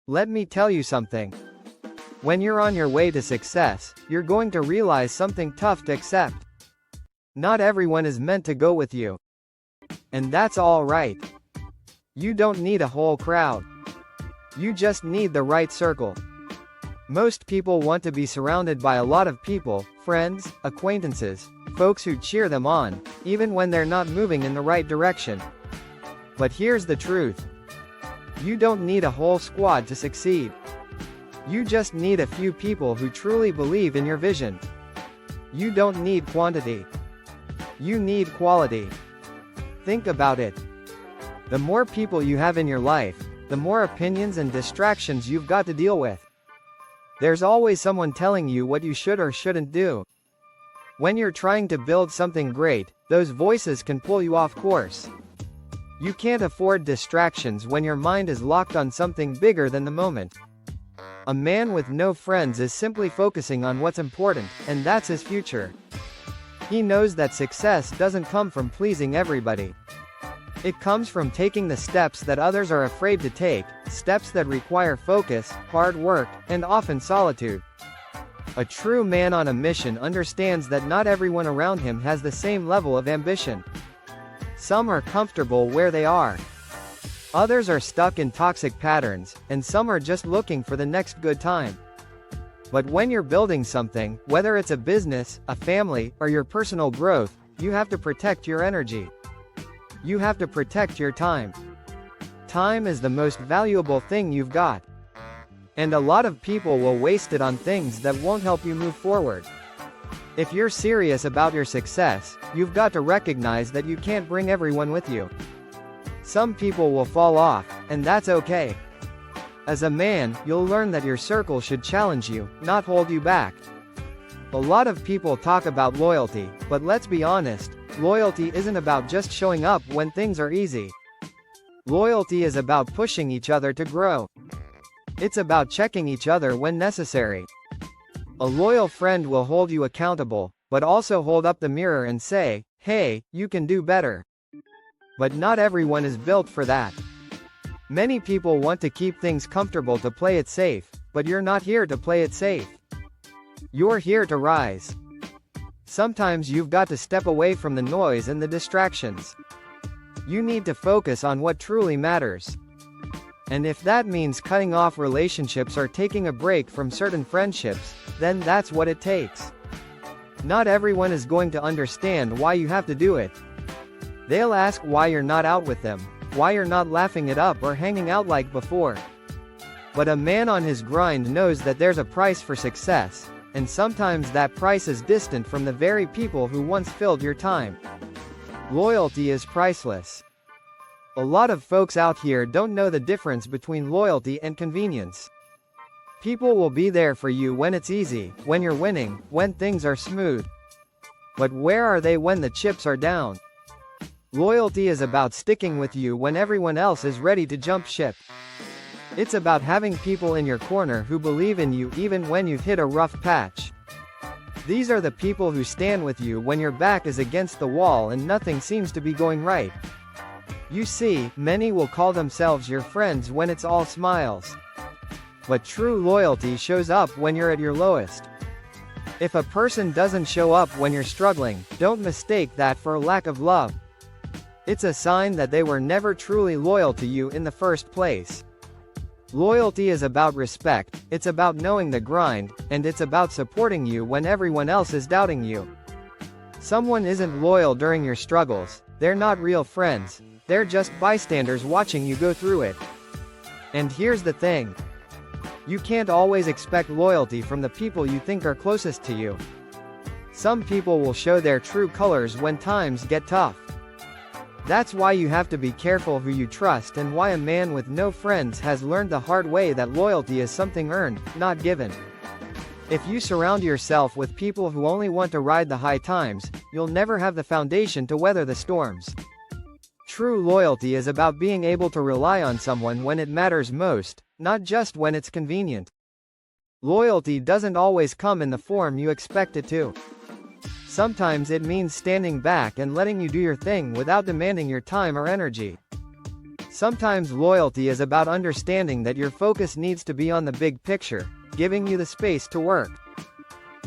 Let me tell you something. When you're on your way to success, you're going to realize something tough to accept. Not everyone is meant to go with you. And that's all right. You don't need a whole crowd. You just need the right circle. Most people want to be surrounded by a lot of people, friends, acquaintances, folks who cheer them on, even when they're not moving in the right direction. But here's the truth. You don't need a whole squad to succeed. You just need a few people who truly believe in your vision. You don't need quantity. You need quality. Think about it. The more people you have in your life, the more opinions and distractions you've got to deal with. There's always someone telling you what you should or shouldn't do. When you're trying to build something great, those voices can pull you off course. You can't afford distractions when your mind is locked on something bigger than the moment. A man with no friends is simply focusing on what's important, and that's his future. He knows that success doesn't come from pleasing everybody. It comes from taking the steps that others are afraid to take, steps that require focus, hard work, and often solitude. A true man on a mission understands that not everyone around him has the same level of ambition. Some are comfortable where they are. Others are stuck in toxic patterns, and some are just looking for the next good time. But when you're building something, whether it's a business, a family, or your personal growth, you have to protect your energy. You have to protect your time. Time is the most valuable thing you've got. And a lot of people will waste it on things that won't help you move forward. If you're serious about your success, you've got to recognize that you can't bring everyone with you. Some people will fall off, and that's okay. As a man, you'll learn that your circle should challenge you, not hold you back. A lot of people talk about loyalty, but let's be honest, loyalty isn't about just showing up when things are easy. Loyalty is about pushing each other to grow. It's about checking each other when necessary. A loyal friend will hold you accountable, but also hold up the mirror and say, "Hey, you can do better." But not everyone is built for that. Many people want to keep things comfortable to play it safe, but you're not here to play it safe. You're here to rise. Sometimes you've got to step away from the noise and the distractions. You need to focus on what truly matters. And if that means cutting off relationships or taking a break from certain friendships, then that's what it takes. Not everyone is going to understand why you have to do it. They'll ask why you're not out with them, why you're not laughing it up or hanging out like before. But a man on his grind knows that there's a price for success, and sometimes that price is distant from the very people who once filled your time. Loyalty is priceless. A lot of folks out here don't know the difference between loyalty and convenience. People will be there for you when it's easy, when you're winning, when things are smooth. But where are they when the chips are down? Loyalty is about sticking with you when everyone else is ready to jump ship. It's about having people in your corner who believe in you even when you've hit a rough patch. These are the people who stand with you when your back is against the wall and nothing seems to be going right. You see, many will call themselves your friends when it's all smiles. But true loyalty shows up when you're at your lowest. If a person doesn't show up when you're struggling, don't mistake that for a lack of love. It's a sign that they were never truly loyal to you in the first place. Loyalty is about respect, it's about knowing the grind, and it's about supporting you when everyone else is doubting you. Someone isn't loyal during your struggles, they're not real friends, they're just bystanders watching you go through it. And here's the thing. You can't always expect loyalty from the people you think are closest to you. Some people will show their true colors when times get tough. That's why you have to be careful who you trust and why a man with no friends has learned the hard way that loyalty is something earned, not given. If you surround yourself with people who only want to ride the high times, you'll never have the foundation to weather the storms. True loyalty is about being able to rely on someone when it matters most, not just when it's convenient. Loyalty doesn't always come in the form you expect it to. Sometimes it means standing back and letting you do your thing without demanding your time or energy. Sometimes loyalty is about understanding that your focus needs to be on the big picture, giving you the space to work.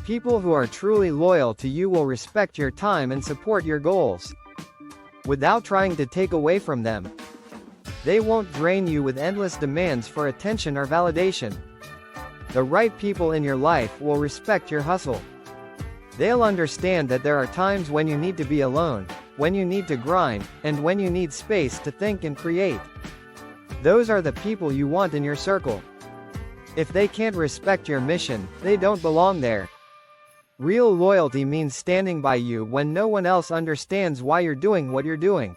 People who are truly loyal to you will respect your time and support your goals, without trying to take away from them. They won't drain you with endless demands for attention or validation. The right people in your life will respect your hustle. They'll understand that there are times when you need to be alone, when you need to grind, and when you need space to think and create. Those are the people you want in your circle. If they can't respect your mission, they don't belong there. Real loyalty means standing by you when no one else understands why you're doing what you're doing.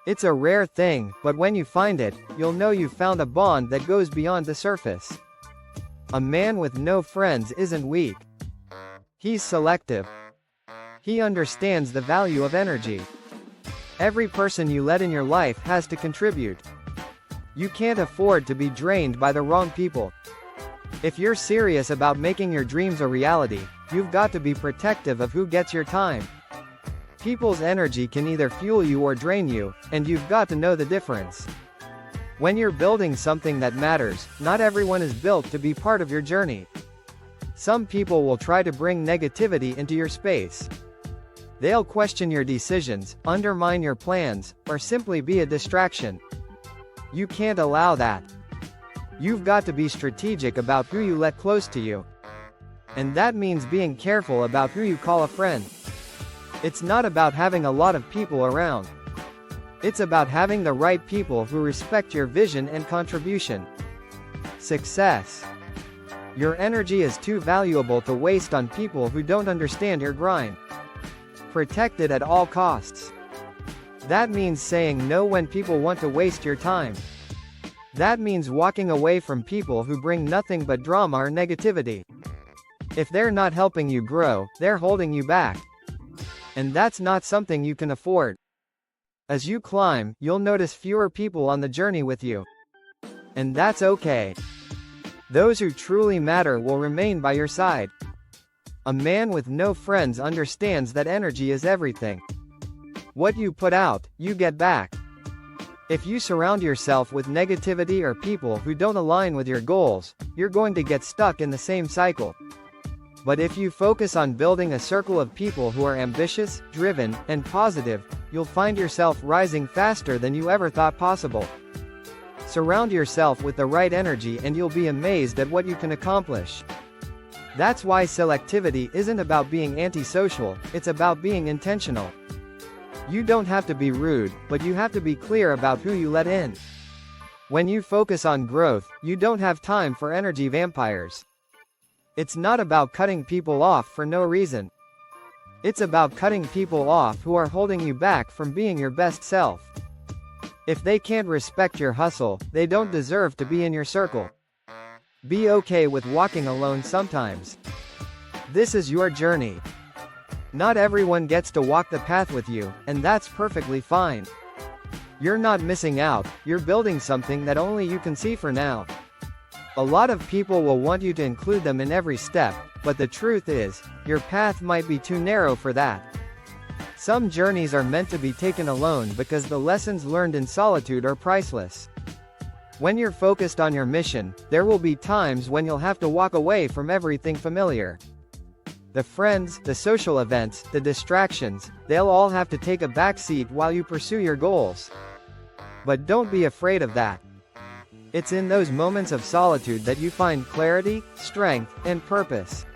It's a rare thing, but when you find it, you'll know you've found a bond that goes beyond the surface. A man with no friends isn't weak. He's selective. He understands the value of energy. Every person you let in your life has to contribute. You can't afford to be drained by the wrong people. If you're serious about making your dreams a reality, you've got to be protective of who gets your time. People's energy can either fuel you or drain you, and you've got to know the difference. When you're building something that matters, not everyone is built to be part of your journey. Some people will try to bring negativity into your space. They'll question your decisions, undermine your plans, or simply be a distraction. You can't allow that. You've got to be strategic about who you let close to you. And that means being careful about who you call a friend. It's not about having a lot of people around. It's about having the right people who respect your vision and contribution. Success. Your energy is too valuable to waste on people who don't understand your grind. Protect it at all costs. That means saying no when people want to waste your time. That means walking away from people who bring nothing but drama or negativity. If they're not helping you grow, they're holding you back. And that's not something you can afford. As you climb, you'll notice fewer people on the journey with you. And that's okay. Those who truly matter will remain by your side. A man with no friends understands that energy is everything. What you put out, you get back. If you surround yourself with negativity or people who don't align with your goals, you're going to get stuck in the same cycle. But if you focus on building a circle of people who are ambitious, driven, and positive, you'll find yourself rising faster than you ever thought possible. Surround yourself with the right energy and you'll be amazed at what you can accomplish. That's why selectivity isn't about being antisocial, it's about being intentional. You don't have to be rude, but you have to be clear about who you let in. When you focus on growth, you don't have time for energy vampires. It's not about cutting people off for no reason. It's about cutting people off who are holding you back from being your best self. If they can't respect your hustle, they don't deserve to be in your circle. Be okay with walking alone sometimes. This is your journey. Not everyone gets to walk the path with you, and that's perfectly fine. You're not missing out, you're building something that only you can see for now. A lot of people will want you to include them in every step, but the truth is, your path might be too narrow for that. Some journeys are meant to be taken alone because the lessons learned in solitude are priceless. When you're focused on your mission, there will be times when you'll have to walk away from everything familiar. The friends, the social events, the distractions, they'll all have to take a back seat while you pursue your goals. But don't be afraid of that. It's in those moments of solitude that you find clarity, strength, and purpose.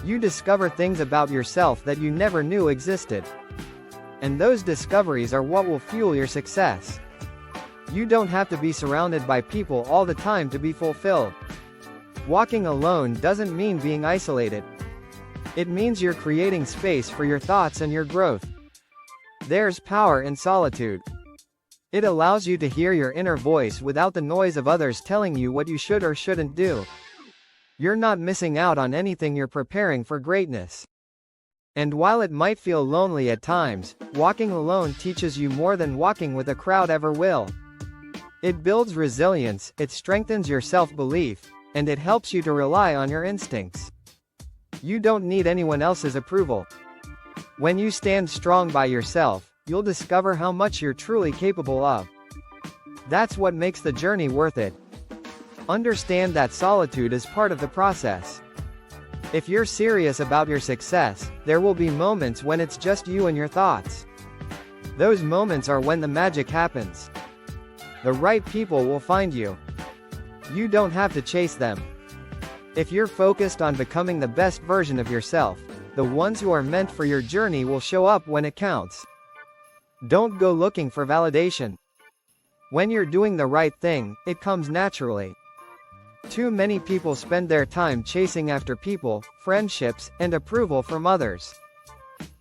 You discover things about yourself that you never knew existed. And those discoveries are what will fuel your success. You don't have to be surrounded by people all the time to be fulfilled. Walking alone doesn't mean being isolated. It means you're creating space for your thoughts and your growth. There's power in solitude. It allows you to hear your inner voice without the noise of others telling you what you should or shouldn't do. You're not missing out on anything, you're preparing for greatness. And while it might feel lonely at times, walking alone teaches you more than walking with a crowd ever will. It builds resilience, it strengthens your self-belief, and it helps you to rely on your instincts. You don't need anyone else's approval. When you stand strong by yourself, you'll discover how much you're truly capable of. That's what makes the journey worth it. Understand that solitude is part of the process. If you're serious about your success, there will be moments when it's just you and your thoughts. Those moments are when the magic happens. The right people will find you. You don't have to chase them. If you're focused on becoming the best version of yourself, the ones who are meant for your journey will show up when it counts. Don't go looking for validation. When you're doing the right thing, it comes naturally. Too many people spend their time chasing after people, friendships, and approval from others.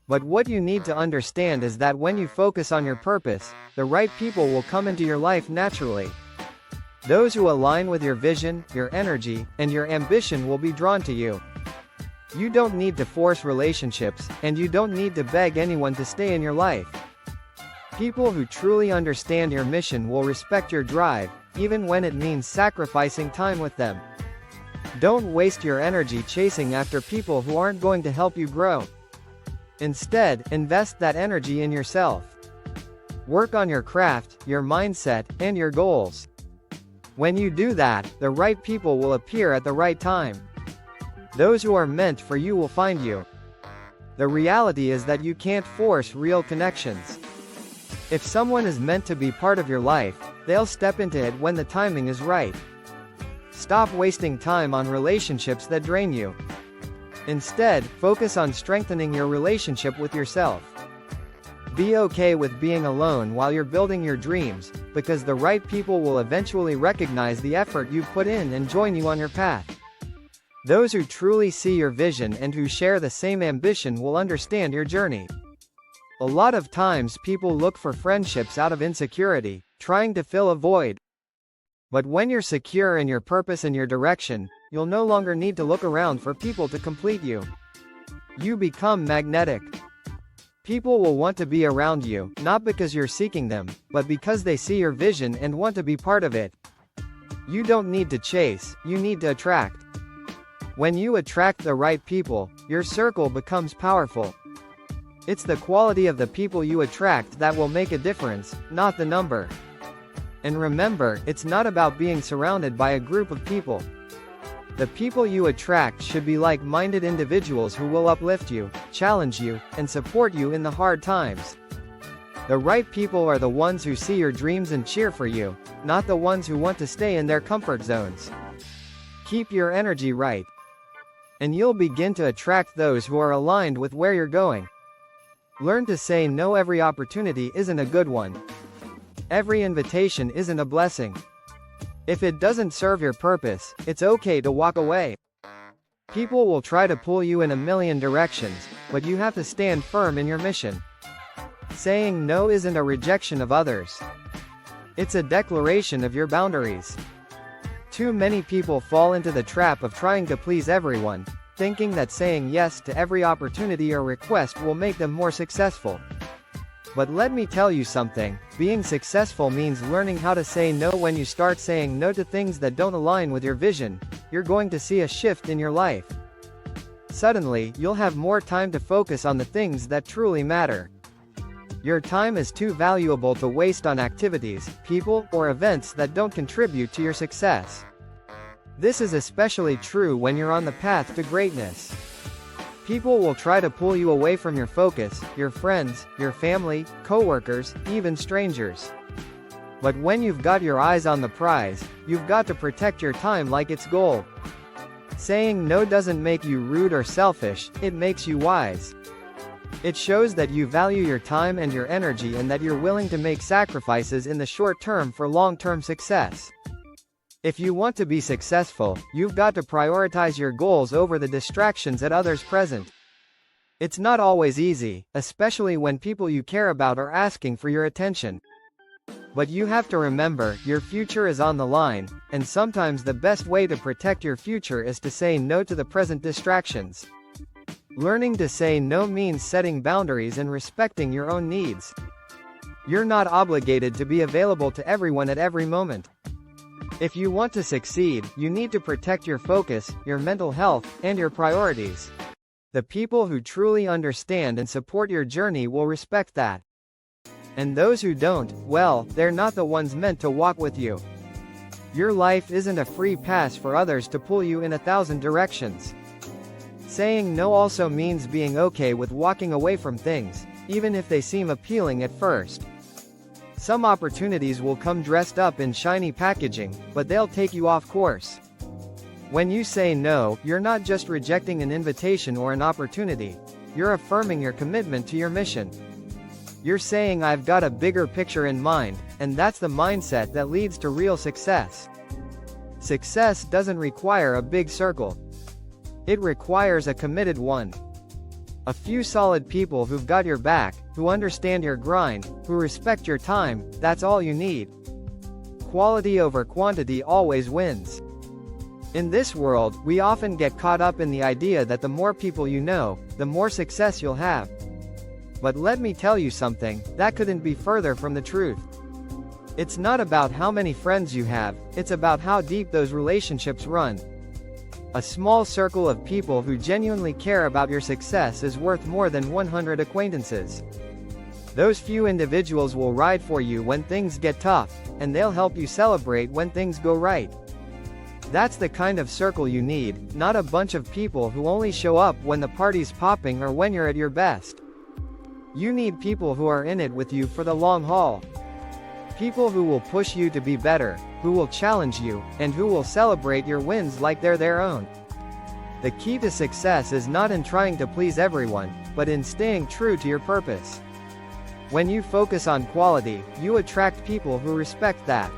But what you need to understand is that when you focus on your purpose, the right people will come into your life naturally. Those who align with your vision, your energy, and your ambition will be drawn to you. You don't need to force relationships, and you don't need to beg anyone to stay in your life. People who truly understand your mission will respect your drive, even when it means sacrificing time with them. Don't waste your energy chasing after people who aren't going to help you grow. Instead, invest that energy in yourself. Work on your craft, your mindset, and your goals. When you do that, the right people will appear at the right time. Those who are meant for you will find you. The reality is that you can't force real connections. If someone is meant to be part of your life, they'll step into it when the timing is right. Stop wasting time on relationships that drain you. Instead, focus on strengthening your relationship with yourself. Be okay with being alone while you're building your dreams, because the right people will eventually recognize the effort you've put in and join you on your path. Those who truly see your vision and who share the same ambition will understand your journey. A lot of times people look for friendships out of insecurity, trying to fill a void. But when you're secure in your purpose and your direction, you'll no longer need to look around for people to complete you. You become magnetic. People will want to be around you, not because you're seeking them, but because they see your vision and want to be part of it. You don't need to chase, you need to attract. When you attract the right people, your circle becomes powerful. It's the quality of the people you attract that will make a difference, not the number. And remember, it's not about being surrounded by a group of people. The people you attract should be like-minded individuals who will uplift you, challenge you, and support you in the hard times. The right people are the ones who see your dreams and cheer for you, not the ones who want to stay in their comfort zones. Keep your energy right, and you'll begin to attract those who are aligned with where you're going. Learn to say no. Every opportunity isn't a good one. Every invitation isn't a blessing. If it doesn't serve your purpose, it's okay to walk away. People will try to pull you in a million directions, but you have to stand firm in your mission. Saying no isn't a rejection of others. It's a declaration of your boundaries. Too many people fall into the trap of trying to please everyone, thinking that saying yes to every opportunity or request will make them more successful. But let me tell you something, being successful means learning how to say no. When you start saying no to things that don't align with your vision, you're going to see a shift in your life. Suddenly, you'll have more time to focus on the things that truly matter. Your time is too valuable to waste on activities, people, or events that don't contribute to your success. This is especially true when you're on the path to greatness. People will try to pull you away from your focus, your friends, your family, coworkers, even strangers. But when you've got your eyes on the prize, you've got to protect your time like it's gold. Saying no doesn't make you rude or selfish, it makes you wise. It shows that you value your time and your energy and that you're willing to make sacrifices in the short term for long-term success. If you want to be successful, you've got to prioritize your goals over the distractions at others present. It's not always easy, especially when people you care about are asking for your attention. But you have to remember, your future is on the line, and sometimes the best way to protect your future is to say no to the present distractions. Learning to say no means setting boundaries and respecting your own needs. You're not obligated to be available to everyone at every moment. If you want to succeed, you need to protect your focus, your mental health, and your priorities. The people who truly understand and support your journey will respect that. And those who don't, well, they're not the ones meant to walk with you. Your life isn't a free pass for others to pull you in 1,000 directions. Saying no also means being okay with walking away from things, even if they seem appealing at first. Some opportunities will come dressed up in shiny packaging, but they'll take you off course. When you say no, you're not just rejecting an invitation or an opportunity, you're affirming your commitment to your mission. You're saying I've got a bigger picture in mind, and that's the mindset that leads to real success. Success doesn't require a big circle. It requires a committed one. A few solid people who've got your back, who understand your grind, who respect your time, that's all you need. Quality over quantity always wins. In this world, we often get caught up in the idea that the more people you know, the more success you'll have. But let me tell you something, that couldn't be further from the truth. It's not about how many friends you have, it's about how deep those relationships run. A small circle of people who genuinely care about your success is worth more than 100 acquaintances. Those few individuals will ride for you when things get tough, and they'll help you celebrate when things go right. That's the kind of circle you need, not a bunch of people who only show up when the party's popping or when you're at your best. You need people who are in it with you for the long haul. People who will push you to be better, who will challenge you, and who will celebrate your wins like they're their own. The key to success is not in trying to please everyone, but in staying true to your purpose. When you focus on quality, you attract people who respect that.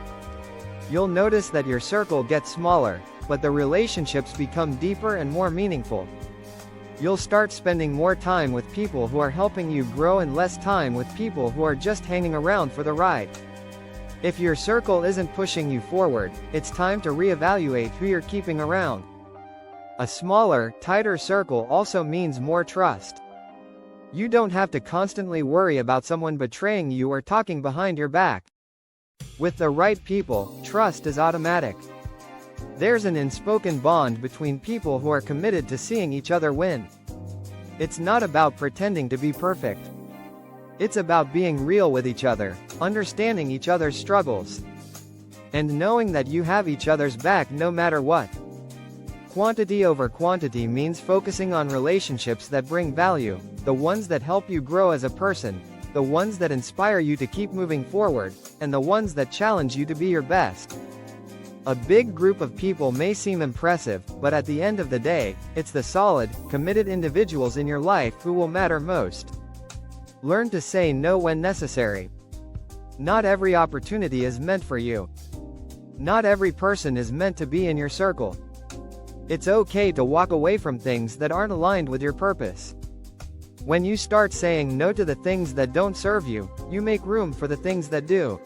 You'll notice that your circle gets smaller, but the relationships become deeper and more meaningful. You'll start spending more time with people who are helping you grow and less time with people who are just hanging around for the ride. If your circle isn't pushing you forward, it's time to reevaluate who you're keeping around. A smaller, tighter circle also means more trust. You don't have to constantly worry about someone betraying you or talking behind your back. With the right people, trust is automatic. There's an unspoken bond between people who are committed to seeing each other win. It's not about pretending to be perfect. It's about being real with each other, understanding each other's struggles, and knowing that you have each other's back no matter what. Quantity over quantity means focusing on relationships that bring value, the ones that help you grow as a person, the ones that inspire you to keep moving forward, and the ones that challenge you to be your best. A big group of people may seem impressive, but at the end of the day, it's the solid, committed individuals in your life who will matter most. Learn to say no when necessary. Not every opportunity is meant for you. Not every person is meant to be in your circle. It's okay to walk away from things that aren't aligned with your purpose. When you start saying no to the things that don't serve you, you make room for the things that do.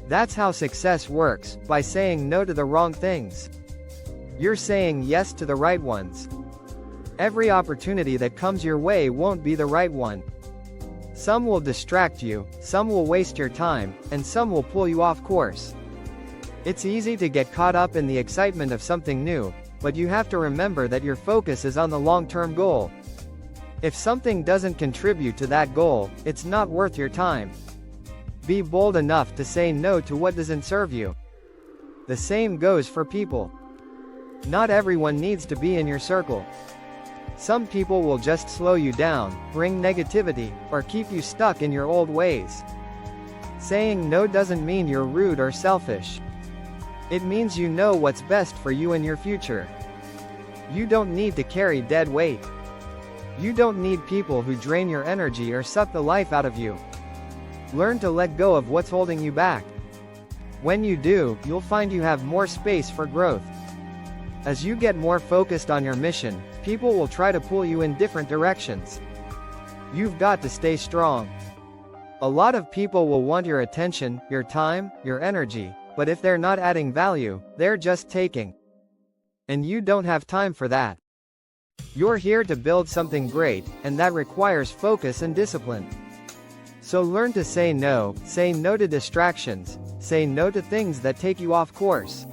That's how success works, by saying no to the wrong things. You're saying yes to the right ones. Every opportunity that comes your way won't be the right one. Some will distract you, some will waste your time, and some will pull you off course. It's easy to get caught up in the excitement of something new, but you have to remember that your focus is on the long-term goal. If something doesn't contribute to that goal, it's not worth your time. Be bold enough to say no to what doesn't serve you. The same goes for people. Not everyone needs to be in your circle. Some people will just slow you down, bring negativity, or keep you stuck in your old ways. Saying no doesn't mean you're rude or selfish. It means you know what's best for you and your future. You don't need to carry dead weight. You don't need people who drain your energy or suck the life out of you. Learn to let go of what's holding you back. When you do, you'll find you have more space for growth. As you get more focused on your mission, people will try to pull you in different directions. You've got to stay strong. A lot of people will want your attention, your time, your energy, but if they're not adding value, they're just taking. And you don't have time for that. You're here to build something great, and that requires focus and discipline. So learn to say no to distractions, say no to things that take you off course.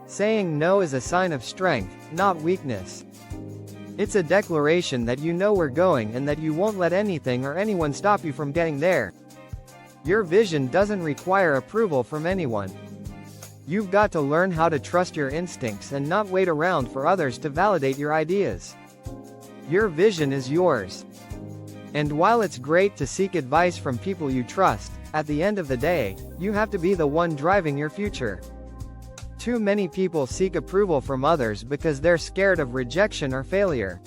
Saying no is a sign of strength, not weakness. It's a declaration that you know where you're going and that you won't let anything or anyone stop you from getting there. Your vision doesn't require approval from anyone. You've got to learn how to trust your instincts and not wait around for others to validate your ideas. Your vision is yours. And while it's great to seek advice from people you trust, at the end of the day, you have to be the one driving your future. Too many people seek approval from others because they're scared of rejection or failure.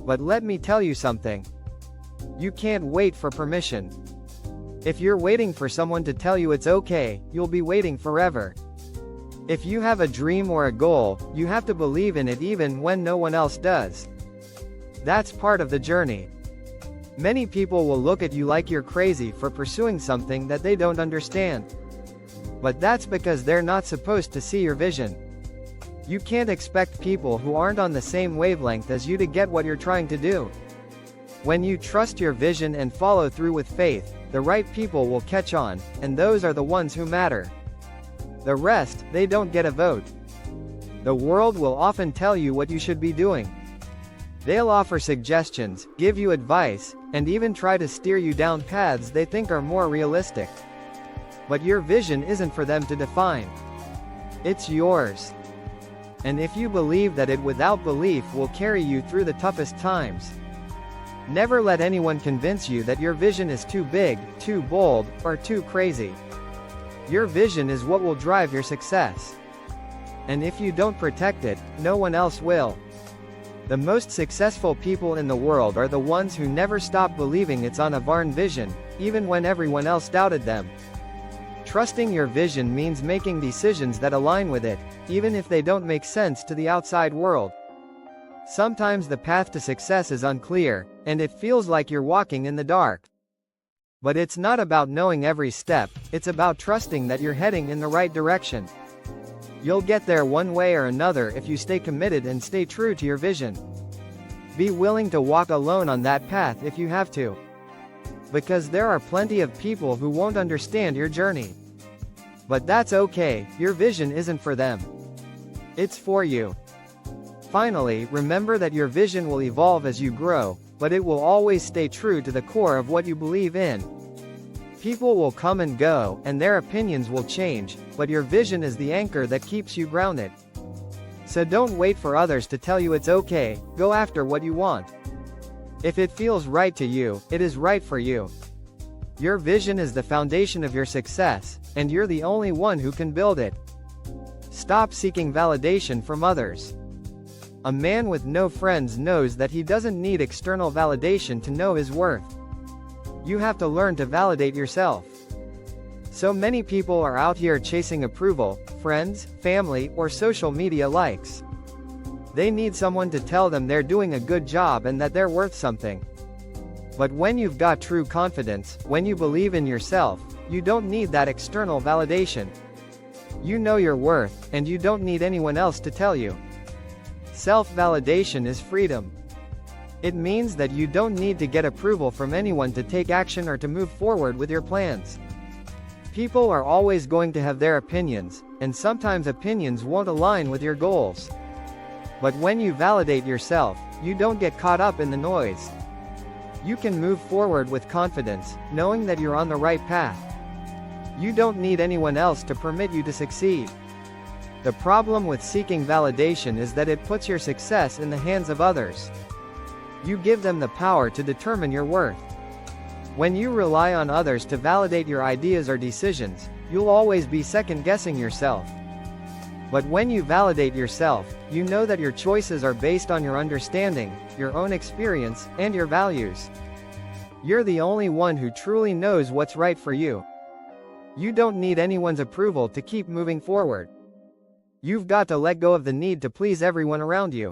But let me tell you something. You can't wait for permission. If you're waiting for someone to tell you it's okay, you'll be waiting forever. If you have a dream or a goal, you have to believe in it even when no one else does. That's part of the journey. Many people will look at you like you're crazy for pursuing something that they don't understand. But that's because they're not supposed to see your vision. You can't expect people who aren't on the same wavelength as you to get what you're trying to do. When you trust your vision and follow through with faith, the right people will catch on, and those are the ones who matter. The rest, they don't get a vote. The world will often tell you what you should be doing. They'll offer suggestions, give you advice, and even try to steer you down paths they think are more realistic. But your vision isn't for them to define. It's yours. And if you believe that it without belief will carry you through the toughest times. Never let anyone convince you that your vision is too big, too bold, or too crazy. Your vision is what will drive your success. And if you don't protect it, no one else will. The most successful people in the world are the ones who never stop believing it's on a barn vision, even when everyone else doubted them. Trusting your vision means making decisions that align with it, even if they don't make sense to the outside world. Sometimes the path to success is unclear, and it feels like you're walking in the dark. But it's not about knowing every step, it's about trusting that you're heading in the right direction. You'll get there one way or another if you stay committed and stay true to your vision. Be willing to walk alone on that path if you have to. Because there are plenty of people who won't understand your journey. But that's okay, your vision isn't for them. It's for you. Finally, remember that your vision will evolve as you grow, but it will always stay true to the core of what you believe in. People will come and go, and their opinions will change, but your vision is the anchor that keeps you grounded. So don't wait for others to tell you it's okay, go after what you want. If it feels right to you, it is right for you. Your vision is the foundation of your success, and you're the only one who can build it. Stop seeking validation from others. A man with no friends knows that he doesn't need external validation to know his worth. You have to learn to validate yourself. So many people are out here chasing approval, friends, family, or social media likes. They need someone to tell them they're doing a good job and that they're worth something. But when you've got true confidence, when you believe in yourself, you don't need that external validation. You know your worth, and you don't need anyone else to tell you. Self-validation is freedom. It means that you don't need to get approval from anyone to take action or to move forward with your plans. People are always going to have their opinions, and sometimes opinions won't align with your goals. But when you validate yourself, you don't get caught up in the noise. You can move forward with confidence, knowing that you're on the right path. You don't need anyone else to permit you to succeed. The problem with seeking validation is that it puts your success in the hands of others. You give them the power to determine your worth. When you rely on others to validate your ideas or decisions, you'll always be second-guessing yourself. But when you validate yourself, you know that your choices are based on your understanding, your own experience, and your values. You're the only one who truly knows what's right for you. You don't need anyone's approval to keep moving forward. You've got to let go of the need to please everyone around you.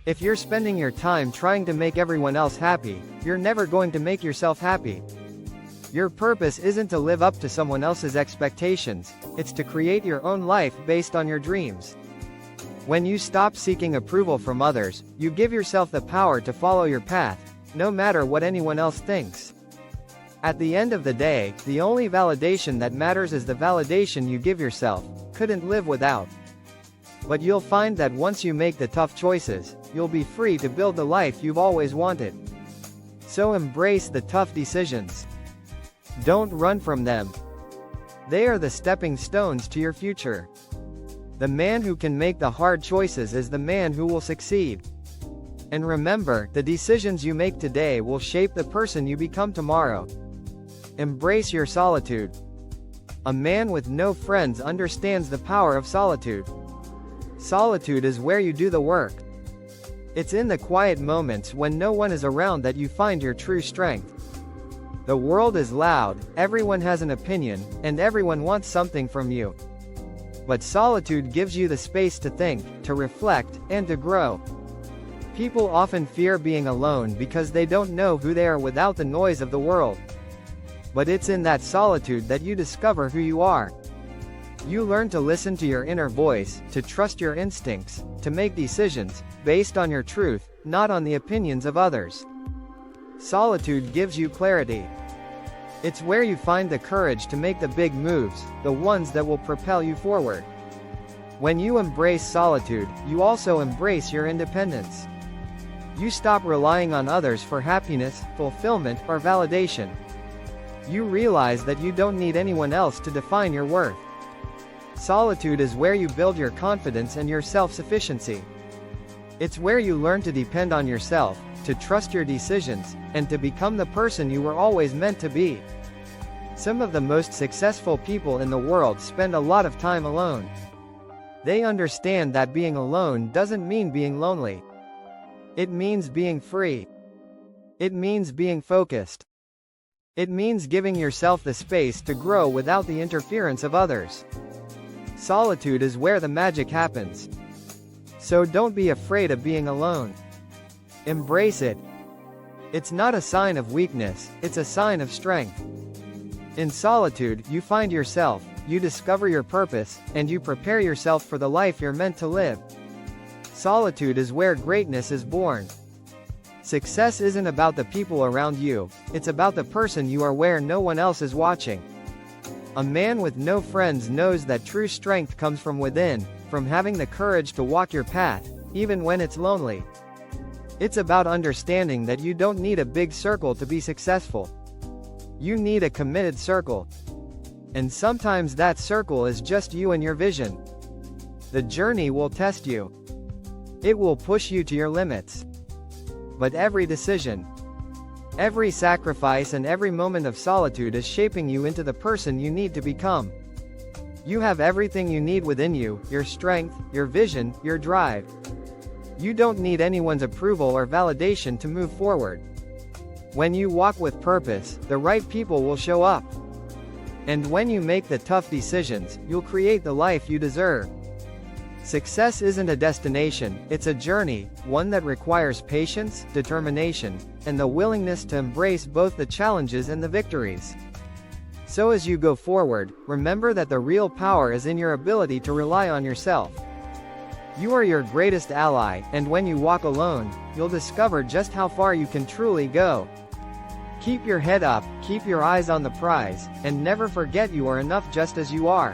If you're spending your time trying to make everyone else happy, you're never going to make yourself happy. Your purpose isn't to live up to someone else's expectations, it's to create your own life based on your dreams. When you stop seeking approval from others, you give yourself the power to follow your path, no matter what anyone else thinks. At the end of the day, the only validation that matters is the validation you give yourself. Couldn't live without. But you'll find that once you make the tough choices, you'll be free to build the life you've always wanted. So embrace the tough decisions. Don't run from them. They are the stepping stones to your future. The man who can make the hard choices is the man who will succeed. And remember, the decisions you make today will shape the person you become tomorrow. Embrace your solitude. A man with no friends understands the power of solitude. Solitude is where you do the work. It's in the quiet moments when no one is around that you find your true strength. The world is loud, everyone has an opinion, and everyone wants something from you. But solitude gives you the space to think, to reflect, and to grow. People often fear being alone because they don't know who they are without the noise of the world. But it's in that solitude that you discover who you are. You learn to listen to your inner voice, to trust your instincts, to make decisions based on your truth, not on the opinions of others. Solitude gives you clarity. It's where you find the courage to make the big moves, the ones that will propel you forward. When you embrace solitude, you also embrace your independence. You stop relying on others for happiness, fulfillment, or validation. You realize that you don't need anyone else to define your worth. Solitude is where you build your confidence and your self-sufficiency. It's where you learn to depend on yourself, to trust your decisions, and to become the person you were always meant to be. Some of the most successful people in the world spend a lot of time alone. They understand that being alone doesn't mean being lonely. It means being free. It means being focused. It means giving yourself the space to grow without the interference of others. Solitude is where the magic happens. So don't be afraid of being alone. Embrace it. It's not a sign of weakness, it's a sign of strength. In solitude, you find yourself, you discover your purpose, and you prepare yourself for the life you're meant to live. Solitude is where greatness is born. Success isn't about the people around you, it's about the person you are where no one else is watching. A man with no friends knows that true strength comes from within, from having the courage to walk your path, even when it's lonely. It's about understanding that you don't need a big circle to be successful. You need a committed circle. And sometimes that circle is just you and your vision. The journey will test you. It will push you to your limits. But every decision, every sacrifice and every moment of solitude is shaping you into the person you need to become. You have everything you need within you, your strength, your vision, your drive. You don't need anyone's approval or validation to move forward. When you walk with purpose, the right people will show up. And when you make the tough decisions, you'll create the life you deserve. Success isn't a destination, it's a journey, one that requires patience, determination, and the willingness to embrace both the challenges and the victories. So as you go forward, remember that the real power is in your ability to rely on yourself. You are your greatest ally, and when you walk alone, you'll discover just how far you can truly go. Keep your head up, keep your eyes on the prize, and never forget you are enough just as you are.